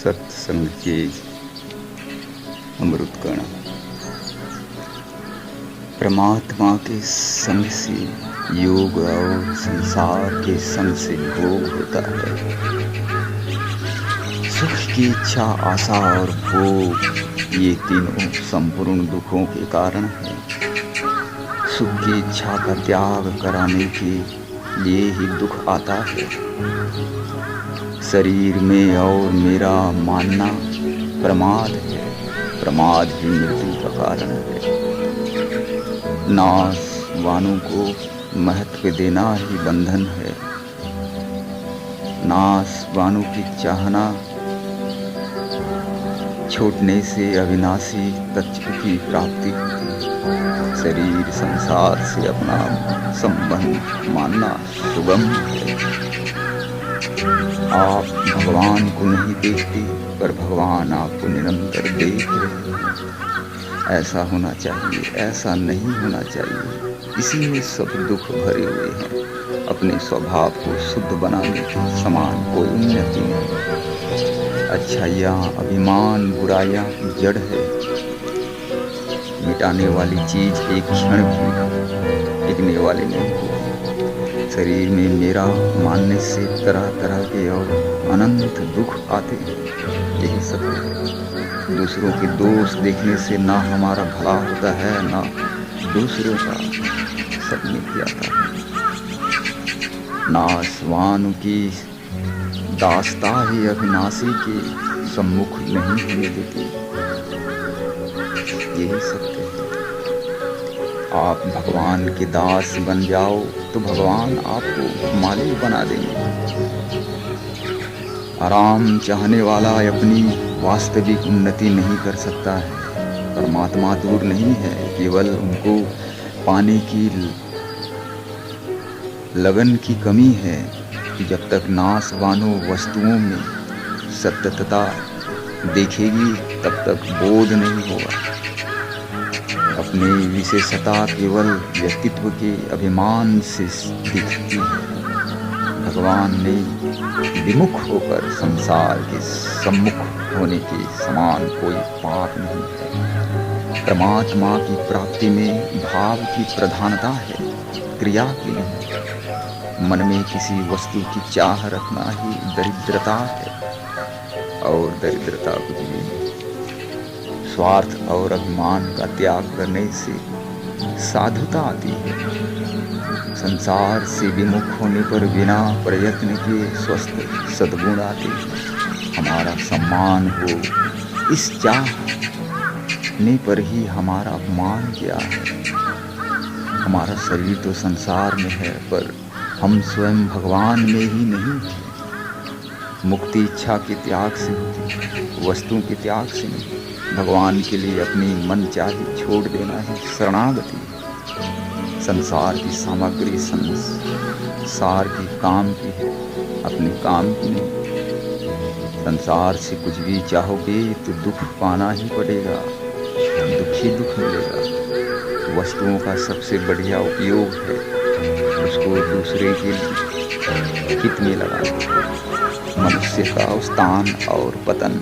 सत्संग के अमृत कण। परमात्मा के संग से योग और संसार के संग से भोग होता है। सुख की इच्छा, आशा और भोग ये तीनों संपूर्ण दुखों के कारण है। सुख की इच्छा का त्याग कराने के लिए ही दुख आता है। शरीर में और मेरा मानना प्रमाद है। प्रमाद ही मृत्यु का कारण है। नाशवानों को महत्व देना ही बंधन है। नाशवानों की चाहना छूटने से अविनाशी तत्व की प्राप्ति होती है। शरीर संसार से अपना संबंध मानना सुगम है। आप भगवान को नहीं देखते, पर भगवान आपको निरंतर देख रहे हैं। ऐसा होना चाहिए, ऐसा नहीं होना चाहिए। इसी में सब दुख भरे हुए हैं। अपने स्वभाव को शुद्ध बनाने के समान कोई उन्नति नहीं। अच्छाइयाँ, अभिमान, बुराइयाँ की जड़ है। मिटाने वाली चीज एक क्षण भी टिकने वाली नहीं है। शरीर में मेरा मानने से तरह तरह के और अनंत दुख आते हैं। यही सत्य है। दूसरों के दोष देखने से ना हमारा भला होता है, ना दूसरों का। सब मिट जाता है। नाशवान की दास्ता ही अविनाशी के सम्मुख नहीं होने देती। यही सत्य है। आप भगवान के दास बन जाओ तो भगवान आपको मालिक बना देंगे। आराम चाहने वाला अपनी वास्तविक उन्नति नहीं कर सकता है। परमात्मा दूर नहीं है, केवल उनको पाने की लगन की कमी है। जब तक नाशवानों वस्तुओं में सत्यता देखेगी, तब तक बोध नहीं होगा। अपनी विशेषता केवल व्यक्तित्व के अभिमान से दिखती है। भगवान ने विमुख होकर संसार के सम्मुख होने के समान कोई पाप नहीं है। परमात्मा की प्राप्ति में भाव की प्रधानता है, क्रिया की नहीं। मन में किसी वस्तु की चाह रखना ही दरिद्रता है, और दरिद्रता कुछ भी नहीं। स्वार्थ और अभिमान का त्याग करने से साधुता आती है। संसार से विमुख होने पर बिना प्रयत्न के स्वस्थ सद्गुण आते हैं। हमारा सम्मान हो, इस चाहने पर ही हमारा अपमान किया है। हमारा शरीर तो संसार में है, पर हम स्वयं भगवान में ही नहीं हैं। मुक्ति इच्छा के त्याग से होती है, वस्तुओं के त्याग से नहीं। भगवान के लिए अपनी मन चाहे छोड़ देना ही शरणागति है। संसार की सामग्री संसार की काम की है, अपने काम की नहीं। संसार से कुछ भी चाहोगे तो दुख पाना ही पड़ेगा। दुख ही दुख मिलेगा। वस्तुओं का सबसे बढ़िया उपयोग है उसको दूसरे के हित में लगाना। मनुष्य का उत्थान और पतन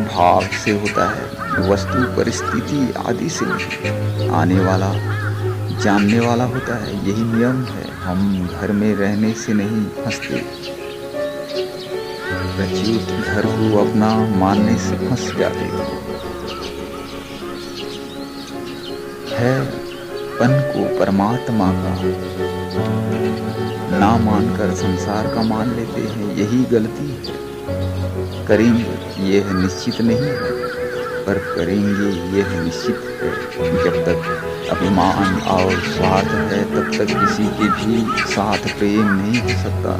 भाव से होता है, वस्तु परिस्थिति आदि से नहीं। आने वाला जानने वाला होता है, यही नियम है। हम घर में रहने से नहीं फंसते, प्रच्युत घर को अपना मानने से फंस जाते है। पन को परमात्मा का ना मानकर संसार का मान लेते हैं, यही गलती है। करेंगे यह निश्चित नहीं है, पर करेंगे यह निश्चित है। जब तक अभिमान और स्वार्थ है, तब तक किसी के भी साथ प्रेम नहीं हो सकता।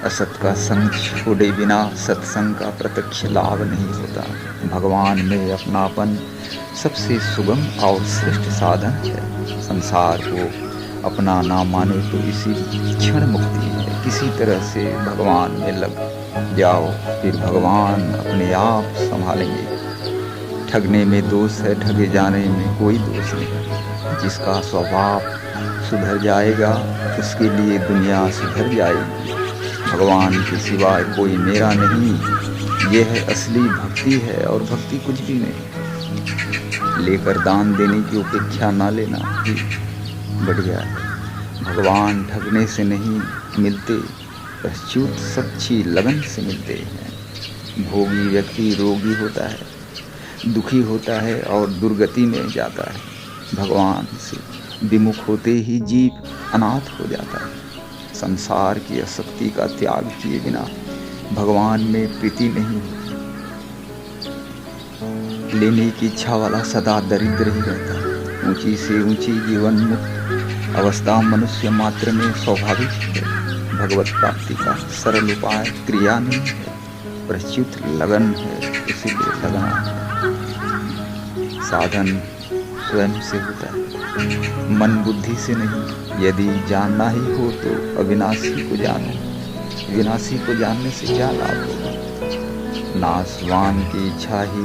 असत का संग छोड़े बिना सत्संग का प्रत्यक्ष लाभ नहीं होता। भगवान में अपनापन सबसे सुगम और श्रेष्ठ साधन है। संसार को अपना ना माने तो इसी क्षण मुक्ति है। किसी तरह से भगवान में लग जाओ, फिर भगवान अपने आप संभालेंगे। ठगने में दोष है, ठगे जाने में कोई दोष नहीं। जिसका स्वभाव सुधर जाएगा उसके लिए दुनिया सुधर जाएगी। भगवान के सिवाय कोई मेरा नहीं, यह है असली भक्ति है और भक्ति कुछ भी नहीं। लेकर दान देने की उपेक्षा ना लेना ही बढ़िया है। भगवान ठगने से नहीं मिलते, प्रच्युत सच्ची लगन से मिलते हैं। भोगी व्यक्ति रोगी होता है, दुखी होता है और दुर्गति में जाता है। भगवान से विमुख होते ही जीव अनाथ हो जाता है। संसार की आसक्ति का त्याग किए बिना भगवान में प्रीति नहीं होती। लेने की इच्छा वाला सदा दरिद्र ही रहता है। ऊंची से ऊंची जीवन मुक्त अवस्था मनुष्य मात्र में स्वाभाविक है। भगवत प्राप्ति का सरल उपाय क्रिया नहीं है, प्रच्युत लगन है, इसीलिए लगना है। साधन स्वयं से होता है, मन बुद्धि से नहीं। यदि जानना ही हो तो अविनाशी को जानो। विनाशी को जानने से क्या लाभ होगा। नाशवान की इच्छा ही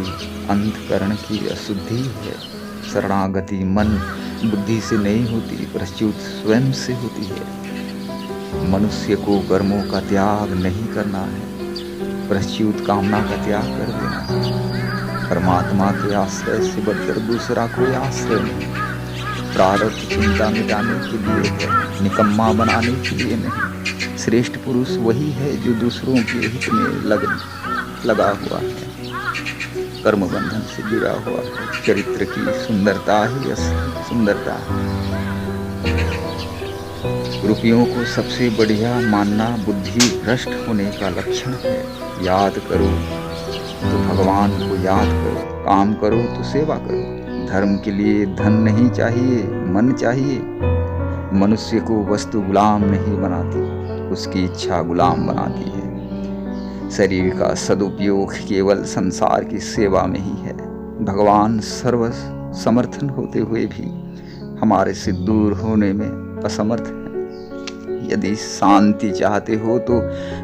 अंतकरण की अशुद्धि है। शरणागति मन बुद्धि से नहीं होती, प्रच्युत स्वयं से होती है। मनुष्य को कर्मों का त्याग नहीं करना है, प्रच्युत कामना का त्याग कर देना है। परमात्मा के आश्रय से बढ़कर दूसरा कोई आश्रय नहीं। प्रारब्ध चिंता मिटाने के लिए है, निकम्मा बनाने के लिए नहीं। श्रेष्ठ पुरुष वही है जो दूसरों के हित में लगा हुआ है, कर्म बंधन से जुड़ा हुआ है। चरित्र की सुंदरता ही असली सुंदरता है। रुपयों को सबसे बढ़िया मानना बुद्धि भ्रष्ट होने का लक्षण है। याद करो तो भगवान को याद करो, काम करो तो सेवा करो। धर्म के लिए धन नहीं चाहिए, मन चाहिए। मनुष्य को वस्तु गुलाम नहीं बनाती, उसकी इच्छा गुलाम बनाती है। शरीर का सदुपयोग केवल संसार की सेवा में ही है। भगवान सर्व समर्थन होते हुए भी हमारे से दूर होने में असमर्थ है। यदि शांति चाहते हो तो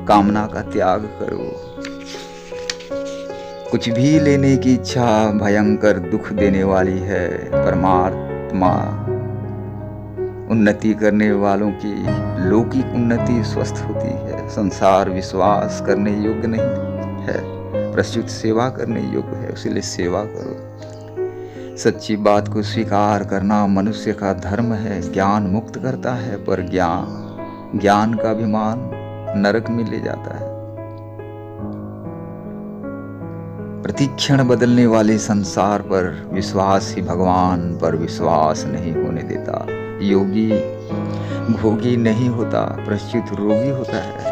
कामना का त्याग करो। कुछ भी लेने की इच्छा भयंकर दुख देने वाली है। परमात्मा उन्नति करने वालों की लौकिक उन्नति स्वस्थ होती है। संसार विश्वास करने योग्य नहीं है, प्रच्युत सेवा करने योग्य है, इसलिए सेवा करो। सच्ची बात को स्वीकार करना मनुष्य का धर्म है, ज्ञान मुक्त करता है। पर ज्ञान का अभिमान नरक में ले जाता है। प्रतिक्षण बदलने वाले संसार पर विश्वास ही भगवान पर विश्वास नहीं होने देता। योगी भोगी नहीं होता, प्रच्युत रोगी होता है।